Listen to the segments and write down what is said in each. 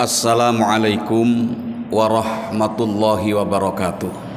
Assalamualaikum warahmatullahi wabarakatuh.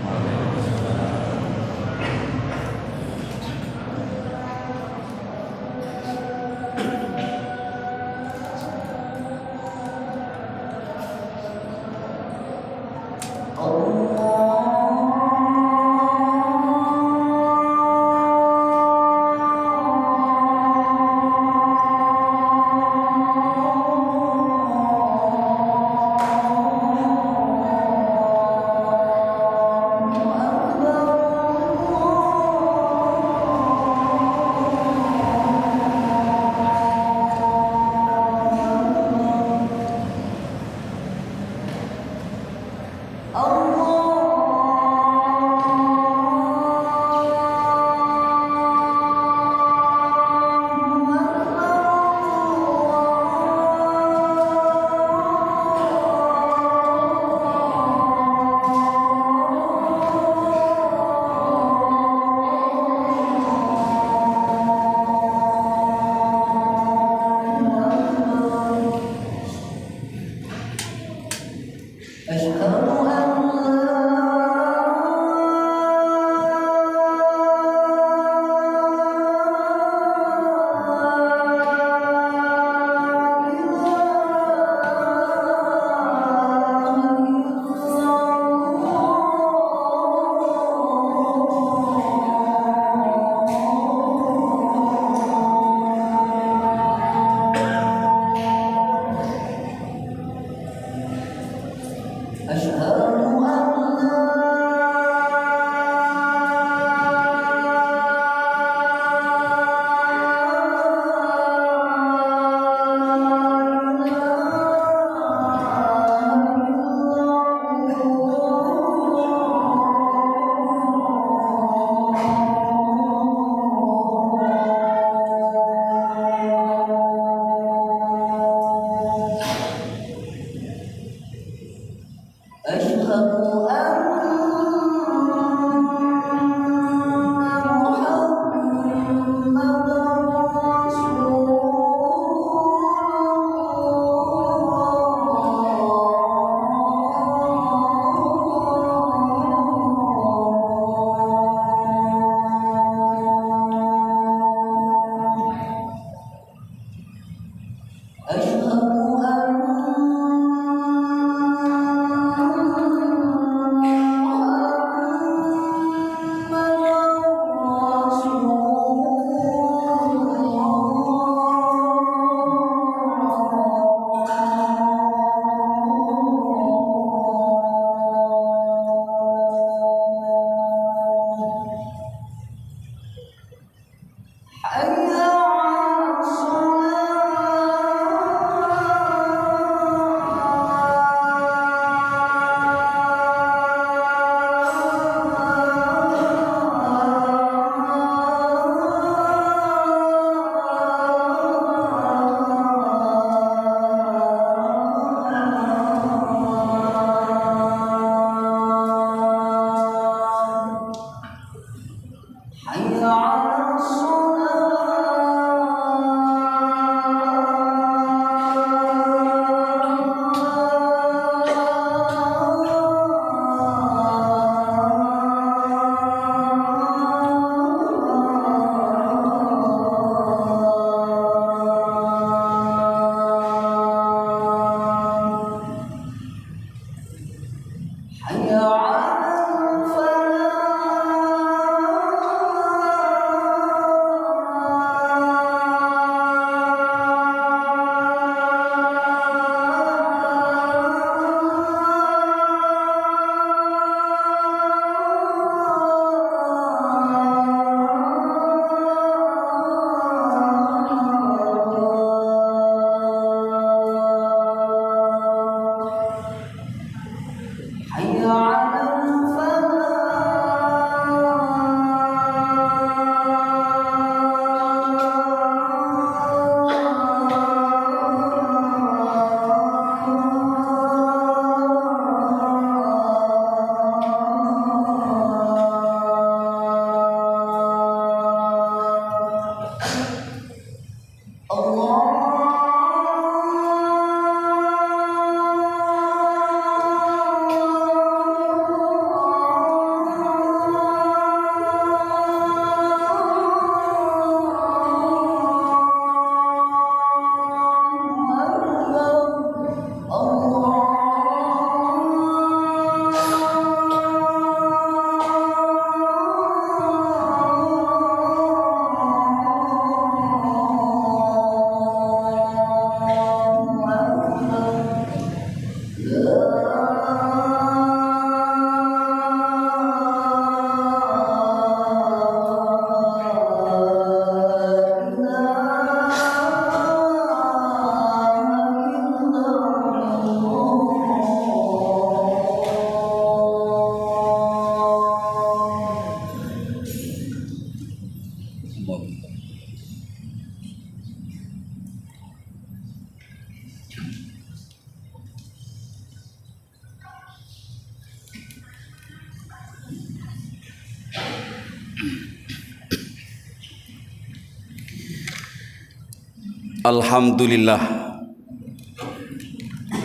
Alhamdulillah.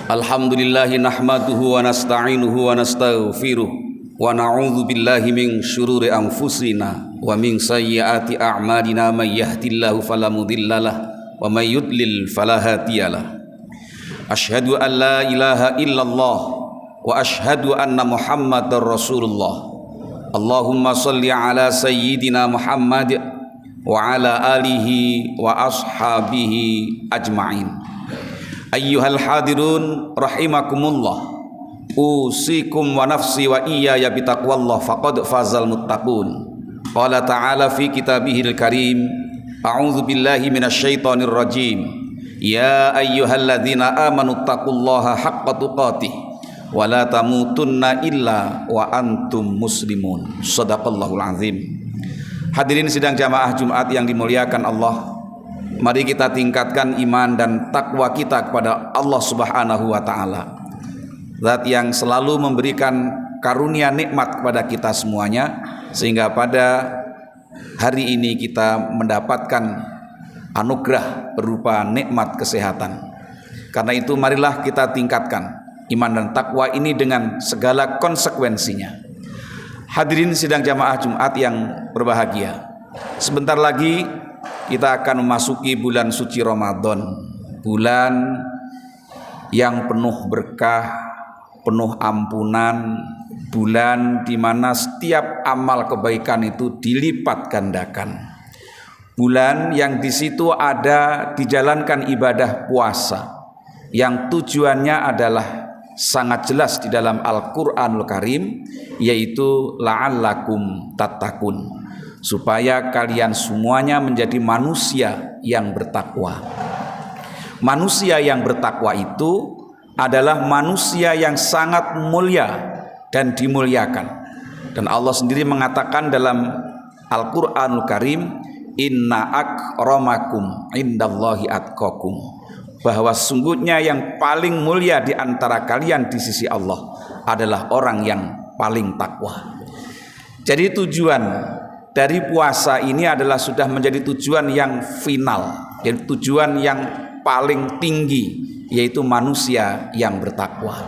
Alhamdulillahi nahmaduhu wa nasta'inuhu wa nastaghfiruh wa na'udzu billahi min syururi anfusina wa min sayyiati a'malina may yahdihillahu fala mudhillalah wa may yudlil fala hadiyalah. Asyhadu an la ilaha illallah wa asyhadu anna Muhammadar Rasulullah. Allahumma shalli ala sayyidina Muhammad wa ala alihi wa ashabihi ajma'in. Ayyuhal hadirun rahimakumullah, usikum wa nafsi wa iyaya bitaqwallah faqad fazal muttaqun. Qala ta'ala fi kitabihil karim, a'udzu billahi minasyaitonir rajim. Ya ayyuhalladzina amanu taqullaha haqqa tuqatih wa la tamutunna illa wa antum muslimun. Shadaqallahul azim. Hadirin sidang jamaah Jumat yang dimuliakan Allah, mari kita tingkatkan iman dan takwa kita kepada Allah Subhanahu wa taala. Zat yang selalu memberikan karunia nikmat kepada kita semuanya, sehingga pada hari ini kita mendapatkan anugerah berupa nikmat kesehatan. Karena itu marilah kita tingkatkan iman dan takwa ini dengan segala konsekuensinya. Hadirin sidang jamaah Jumat yang berbahagia, sebentar lagi kita akan memasuki bulan suci Ramadan, bulan yang penuh berkah, penuh ampunan, bulan di mana setiap amal kebaikan itu dilipat gandakan. Bulan yang di situ ada dijalankan ibadah puasa yang tujuannya adalah sangat jelas di dalam Al-Qur'anul Karim, yaitu la'allakum tattaqun, supaya kalian semuanya menjadi manusia yang bertakwa. Manusia yang bertakwa itu adalah manusia yang sangat mulia dan dimuliakan. Dan Allah sendiri mengatakan dalam Al-Qur'anul Karim, inna akramakum indallahi atqakum, bahwa sungguhnya yang paling mulia di antara kalian di sisi Allah adalah orang yang paling takwa. Jadi tujuan dari puasa ini adalah sudah menjadi tujuan yang final, jadi tujuan yang paling tinggi, yaitu manusia yang bertakwa.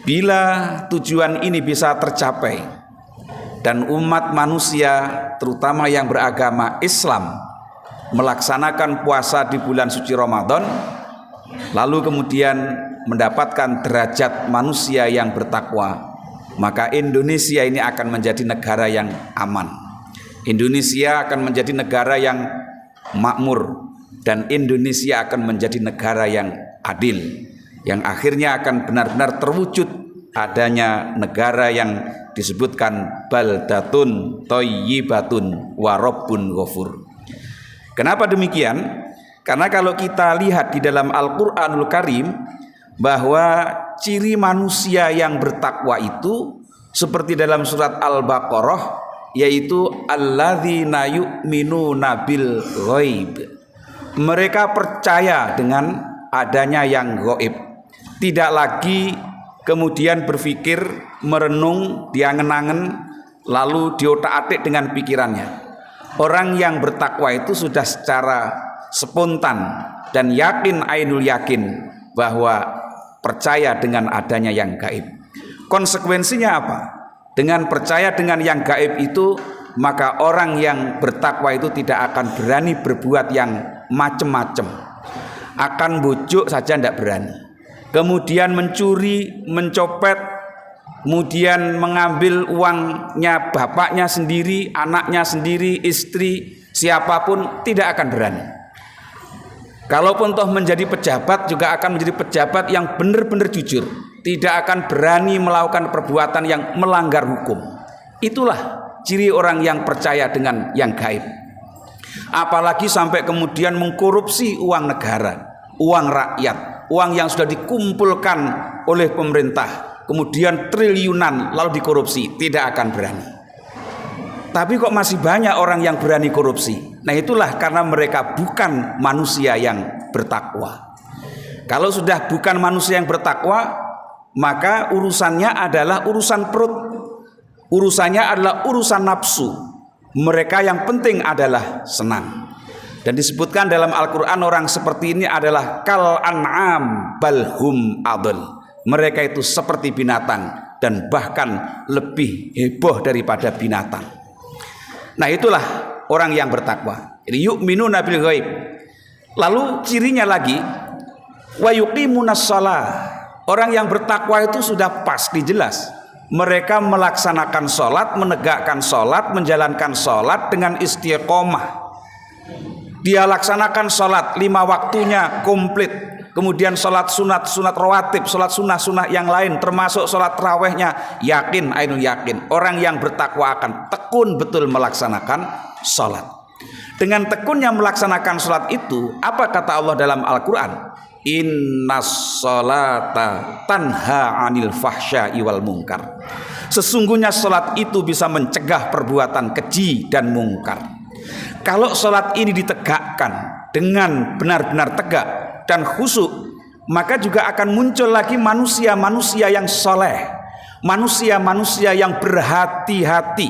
Bila tujuan ini bisa tercapai dan umat manusia terutama yang beragama Islam melaksanakan puasa di bulan suci Ramadan, lalu kemudian mendapatkan derajat manusia yang bertakwa, maka Indonesia ini akan menjadi negara yang aman. Indonesia akan menjadi negara yang makmur, dan Indonesia akan menjadi negara yang adil, yang akhirnya akan benar-benar terwujud adanya negara yang disebutkan baldatun thayyibatun wa rabbun ghafur. Kenapa demikian? Karena kalau kita lihat di dalam Al-Qur'anul Karim, bahwa ciri manusia yang bertakwa itu seperti dalam surat Al-Baqarah, yaitu alladzina yu'minuna bil ghaib. Mereka percaya dengan adanya yang gaib, tidak lagi kemudian berpikir, merenung, diangen-angen, lalu diotak-atik dengan pikirannya. Orang yang bertakwa itu sudah secara spontan dan yakin, ainul yakin, bahwa percaya dengan adanya yang gaib. Konsekuensinya apa? Dengan percaya dengan yang gaib itu, maka orang yang bertakwa itu tidak akan berani berbuat yang macam-macam. Akan bujuk saja tidak berani. Kemudian mencuri, mencopet, kemudian mengambil uangnya bapaknya sendiri, anaknya sendiri, istri, siapapun tidak akan berani. Kalaupun toh menjadi pejabat, juga akan menjadi pejabat yang benar-benar jujur, tidak akan berani melakukan perbuatan yang melanggar hukum. Itulah ciri orang yang percaya dengan yang gaib. Apalagi sampai kemudian mengkorupsi uang negara, uang rakyat, uang yang sudah dikumpulkan oleh pemerintah, kemudian triliunan lalu dikorupsi, tidak akan berani. Tapi kok masih banyak orang yang berani korupsi? Nah, itulah karena mereka bukan manusia yang bertakwa. Kalau sudah bukan manusia yang bertakwa, maka urusannya adalah urusan perut, urusannya adalah urusan nafsu, Mereka yang penting adalah senang. Dan disebutkan dalam Al-Quran orang seperti ini adalah kal an'am balhum adl. Mereka itu seperti binatang dan bahkan lebih heboh daripada binatang. Nah, itulah orang yang bertakwa. Jadi yu'minuna bil ghaib. Lalu cirinya lagi wa yuqimunas shalah. Orang yang bertakwa itu sudah pasti jelas. Mereka melaksanakan sholat, menegakkan sholat, menjalankan sholat dengan istiqomah. Dia laksanakan sholat 5 waktunya komplit. Kemudian sholat sunat, sunat rawatib, sholat sunnah yang lain, termasuk sholat tarawehnya. Yakin, ainun yakin, orang yang bertakwa akan tekun betul melaksanakan sholat. Dengan tekunnya melaksanakan sholat itu, apa kata Allah dalam Al-Quran? Innas sholata tanha anil fahsya'i wal munkar. Sesungguhnya sholat itu bisa mencegah perbuatan keji dan mungkar. Kalau sholat ini ditegakkan dengan benar-benar tegak dan khusyuk, maka juga akan muncul lagi manusia-manusia yang soleh, manusia-manusia yang berhati-hati,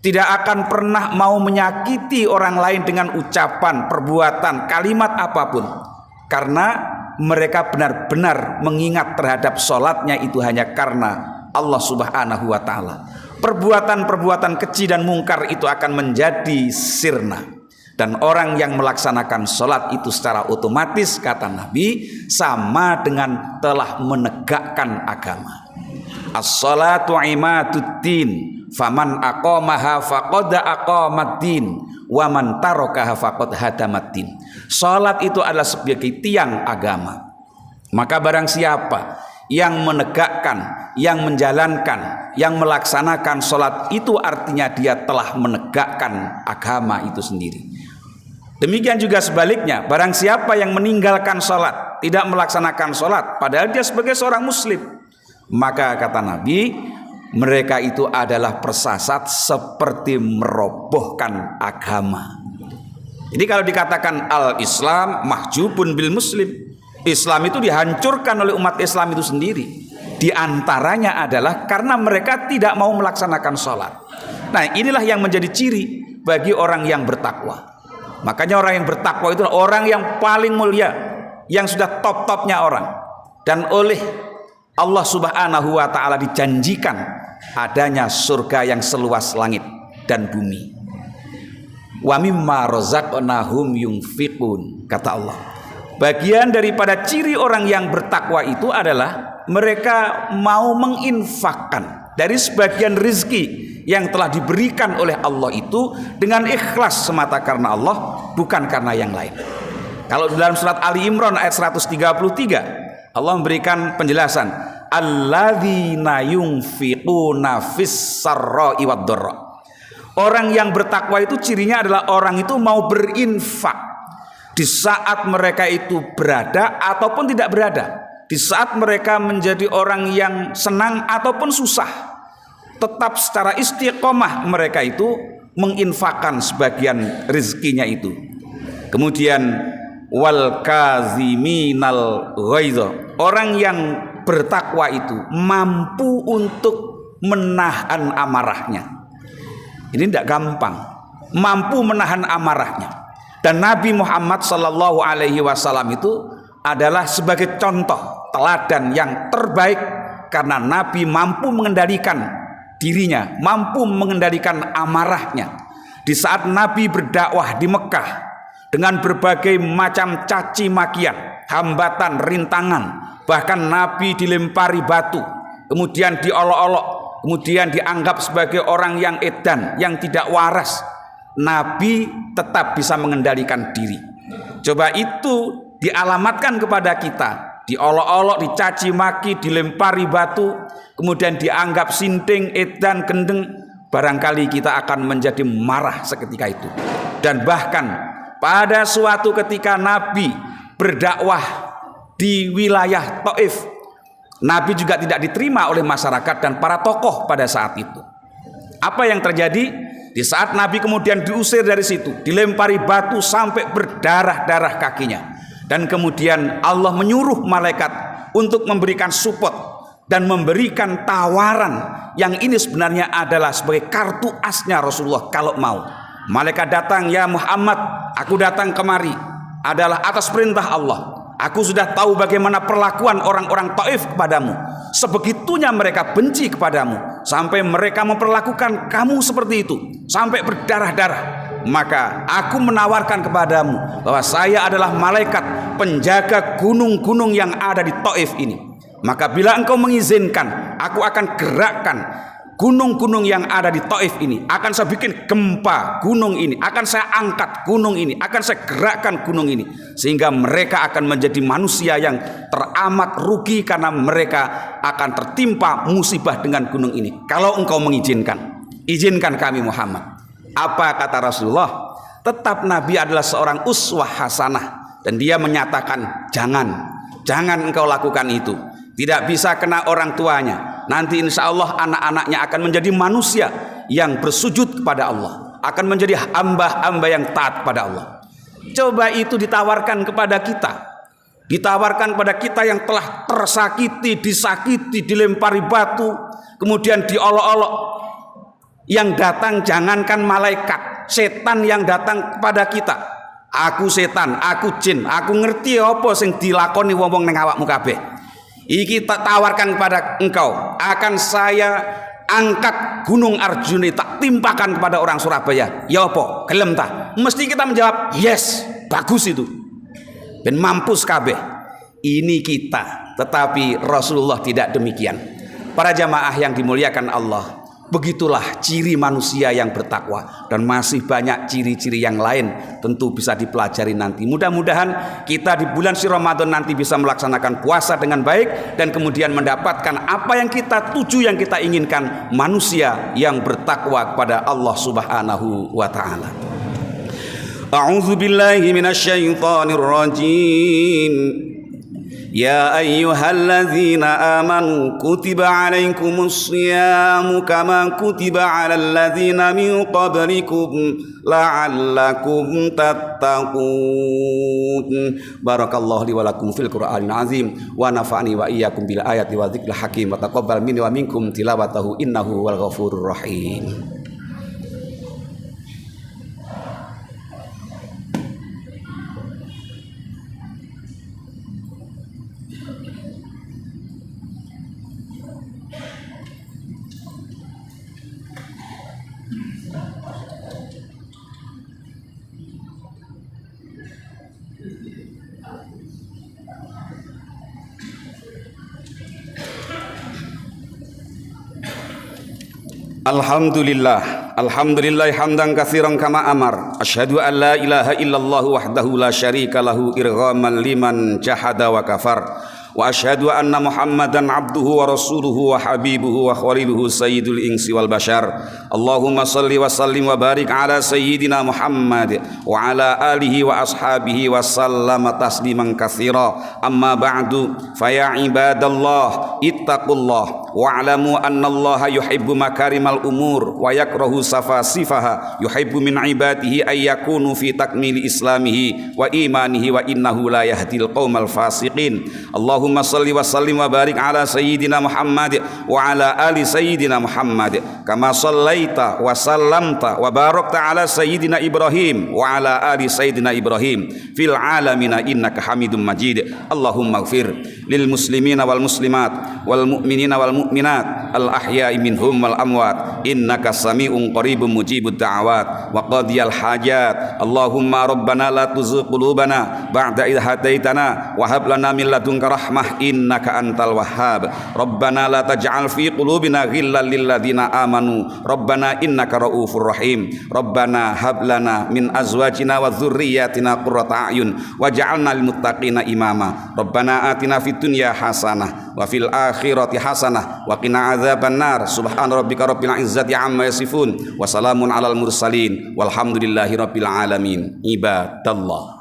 tidak akan pernah mau menyakiti orang lain dengan ucapan, perbuatan, kalimat apapun, karena mereka benar-benar mengingat terhadap sholatnya itu hanya karena Allah Subhanahu wa ta'ala. Perbuatan-perbuatan keji dan mungkar itu akan menjadi sirna. Dan orang yang melaksanakan sholat itu secara otomatis, kata Nabi, sama dengan telah menegakkan agama. As-sholatu imaduddin, faman aqamaha faqad aqamaddin, wa man tarakaha faqad hadamaddin. Sholat itu adalah sebagai tiang agama. Maka barang siapa yang menegakkan, yang menjalankan, yang melaksanakan sholat itu artinya dia telah menegakkan agama itu sendiri. Demikian juga sebaliknya, barang siapa yang meninggalkan sholat, tidak melaksanakan sholat, padahal dia sebagai seorang muslim, maka kata Nabi, mereka itu adalah persasat seperti merobohkan agama. Jadi kalau dikatakan al-Islam mahjubun bil muslim, Islam itu dihancurkan oleh umat Islam itu sendiri. Di antaranya adalah karena mereka tidak mau melaksanakan sholat. Nah, inilah yang menjadi ciri bagi orang yang bertakwa. Makanya orang yang bertakwa itu orang yang paling mulia, yang sudah top-topnya orang. Dan oleh Allah Subhanahu wa ta'ala dijanjikan adanya surga yang seluas langit dan bumi. Wa mimma razaqnahum yunfiqun, kata Allah. Bagian daripada ciri orang yang bertakwa itu adalah mereka mau menginfakkan dari sebagian rezeki yang telah diberikan oleh Allah itu dengan ikhlas semata karena Allah, bukan karena yang lain. Kalau dalam surat Ali Imran ayat 133, Allah memberikan penjelasan, alladzina yunfiquna fis sarra'i wad dharra. Orang yang bertakwa itu cirinya adalah orang itu mau berinfak di saat mereka itu berada ataupun tidak berada, di saat mereka menjadi orang yang senang ataupun susah, tetap secara istiqomah mereka itu menginfakkan sebagian rezekinya itu. Kemudian wal kaziminal ghaidha, orang yang bertakwa itu mampu untuk menahan amarahnya. Ini tidak gampang, mampu menahan amarahnya. Dan Nabi Muhammad sallallahu alaihi wasallam itu adalah sebagai contoh teladan yang terbaik, karena Nabi mampu mengendalikan dirinya, mampu mengendalikan amarahnya. Di saat Nabi berdakwah di Mekah dengan berbagai macam caci makian, hambatan, rintangan, bahkan Nabi dilempari batu, kemudian diolok-olok, kemudian dianggap sebagai orang yang edan, yang tidak waras, Nabi tetap bisa mengendalikan diri. Coba itu dialamatkan kepada kita, diolok-olok, dicaci maki, dilempari batu, kemudian dianggap sinting, edan, gendeng, barangkali kita akan menjadi marah seketika itu. Dan bahkan pada suatu ketika Nabi berdakwah di wilayah Taif, Nabi juga tidak diterima oleh masyarakat dan para tokoh pada saat itu. Apa yang terjadi? Di saat Nabi kemudian diusir dari situ, dilempari batu sampai berdarah-darah kakinya, dan kemudian Allah menyuruh malaikat untuk memberikan support, dan memberikan tawaran yang ini sebenarnya adalah sebagai kartu asnya Rasulullah kalau mau. Malaikat datang, ya Muhammad, aku datang kemari adalah atas perintah Allah. Aku sudah tahu bagaimana perlakuan orang-orang Taif kepadamu. Sebegitunya mereka benci kepadamu, sampai mereka memperlakukan kamu seperti itu, sampai berdarah-darah. Maka aku menawarkan kepadamu bahwa saya adalah malaikat penjaga gunung-gunung yang ada di Taif ini. Maka bila engkau mengizinkan, aku akan gerakkan gunung-gunung yang ada di Taif ini, akan saya bikin gempa gunung ini, akan saya angkat gunung ini, akan saya gerakkan gunung ini, sehingga mereka akan menjadi manusia yang teramat rugi karena mereka akan tertimpa musibah dengan gunung ini. Kalau engkau mengizinkan, izinkan kami Muhammad. Apa kata Rasulullah? Tetap Nabi adalah seorang uswah hasanah, dan dia menyatakan jangan engkau lakukan itu. Tidak bisa kena orang tuanya. Nanti insya Allah anak-anaknya akan menjadi manusia yang bersujud kepada Allah, akan menjadi hamba-hamba yang taat kepada Allah. Coba itu ditawarkan kepada kita, ditawarkan kepada kita yang telah tersakiti, disakiti, dilempari batu, kemudian diolok-olok. Yang datang jangankan malaikat, setan yang datang kepada kita. Aku setan, aku jin, aku ngerti apa sing dilakoni wong-wong ning awakmu kabeh. Iki tak tawarkan kepada engkau, akan saya angkat gunung Arjuna, tak timpakan kepada orang Surabaya. Ya apa? Gelem ta? Mesti kita menjawab yes, bagus itu. Ben mampus kabeh. Ini kita, tetapi Rasulullah tidak demikian. Para jamaah yang dimuliakan Allah, begitulah ciri manusia yang bertakwa, dan masih banyak ciri-ciri yang lain tentu bisa dipelajari nanti. Mudah-mudahan kita di bulan si Ramadan nanti bisa melaksanakan puasa dengan baik dan kemudian mendapatkan apa yang kita tuju, yang kita inginkan, manusia yang bertakwa kepada Allah Subhanahu wa taala. A'udzu billahi minasyaitonir rajim. Ya ayyuhalladzina amanu kutiba alaikumus shiyamu kama kutiba alal ladzina min qablikum la'allakum tattaqun. Barakallahu li wa lakum fil Qur'anil azim wa nafa'ani wa iyyakum bil ayati wa dzikril hakim wa taqabbal minni wa minkum tilawatahu innahu wal ghafurur rahim. Alhamdulillah, alhamdulillah hamdan katsiran kama amar. Asyhadu an la ilaha illallah wahdahu la syarika lahu irghaman liman jahada wa kafar. Wa asyhadu anna Muhammadan abduhu wa rasuluhu wa habibuhu wa khaliluhu sayyidul insi wal bashar. Allahumma salli wa sallim wa barik ala sayyidina Muhammad wa ala alihi wa ashabihi wa sallama tasliman katsira. Amma ba'du, fa ya ibadallah ittaqullah wa'lamu annallaha yuhibbu makarimal umur wa yakrahu safasifaha, yuhibbu min ibadihi ay yakunu fi takmili islamihi wa imanihi wa innahu la yahdil qaumal fasiqin. Allahumma salli wa sallim wa barik ala sayyidina Muhammad wa ala ali sayyidina Muhammad kama sallaita wa sallamta wa barakta ala sayyidina Ibrahim wa ala ali sayyidina Ibrahim fil alamina innaka Hamidum Majid. Allahumma ighfir lil muslimina wal muslimat wal mu'minina wal mu'minat al ahya'i minhum wal amwat innaka sami'un qaribun mujibud da'awat wa qadiyal hajat. Allahumma rabbana la tuzigh qulubana ba'da idh hadaitana wa hab lana min ladunka rahmah innaka antal wahhab. Rabbana la taj'al fi qulubina ghillan lil ladzina amanu rabbana innaka raufur rahim. Rabbana hab lana min azwajina wa dzurriyyatina qurrata a'yun waj'alna lil muttaqina imama. Rabbana atina fid dunya hasanah wa fil akhirati hasanah wa qina adzabannar. Subhana rabbika rabbil izzati amma yasifun wa salamun alal mursalin walhamdulillahi rabbil alamin. Ibadallah.